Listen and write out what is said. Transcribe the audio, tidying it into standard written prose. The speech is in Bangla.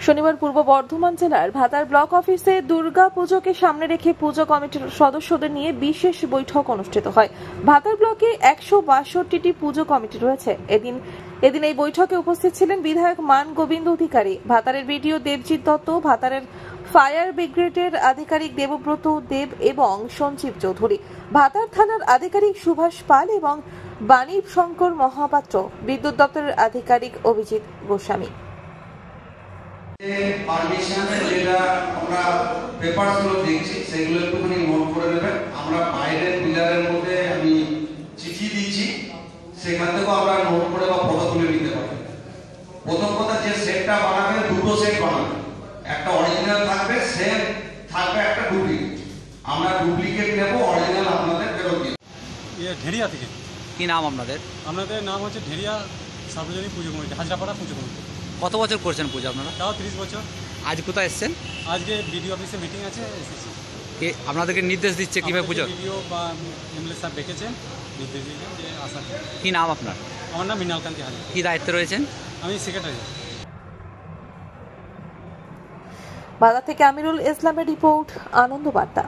শনিবার পূর্ব বর্ধমান জেলার ভাতার ব্লক অফিসে দুর্গা পুজোকে সামনে রেখে পুজো কমিটির সদস্যদের নিয়ে বিশেষ বৈঠক অনুষ্ঠিত হয়। ভাতার ব্লকে 162টি পুজো কমিটি রয়েছে। এদিন এই বৈঠকে উপস্থিত ছিলেন বিধায়ক মান গোবিন্দ অধিকারী, ভাতারের বিডিও দেবজিৎ দত্ত, ভাতারের ফায়ার ব্রিগেডের আধিকারিক দেবব্রত দেব এবং সঞ্জীব চৌধুরী, ভাতার থানার আধিকারিক সুভাষ পাল এবং বাণী শঙ্কর মহাপাত্র, বিদ্যুৎ দপ্তরের আধিকারিক অভিজিৎ গোস্বামী। পারমিশনের যেটা আমরা পেপারসগুলো দেখছি সেগুলো একটুখানি নোট করে নেবেন। আমরা বাইরের পিলারের মধ্যে আমি চিঠি দিচ্ছি, সেখান থেকেও আমরা নোট করে বা ফটো তুলে নিতে পারি। প্রথম কথা, যে সেটটা বানাবে দুটো সেট বানাবে, একটা অরিজিনাল থাকবে, সেম থাকবে একটা ডুপ্লিকেট। আমরা ডুপ্লিকেট নেব, অরিজিনাল আপনাদের ফেরত দিব। ঢেরিয়া থেকে। কি নাম আপনাদের? আপনাদের নাম হচ্ছে ঢেরিয়া সার্বজনীন পুজো কমিটি, হাজরাপাড়া পুজো কমিটি। কত বছর করছেন পুজো আপনারা? তাও 30 বছর। আজ কোথায় এসছেন? আজকে বিডিও অফিসে মিটিং আছে, এসেছি। আপনাদেরকে নির্দেশ দিচ্ছে কিভাবে পুজো? বিডিও বা এমএলএ সাহেব ডেকেছেন, নির্দেশ দিয়েছেন যে আসার। কি নাম আপনার? আমার নাম মৃণালকান্তি হাজরা। কি দায়িত্বে রয়েছেন? আমি সেক্রেটারি। বাজার থেকে আমিরুল ইসলামের রিপোর্ট, আনন্দ বার্তা।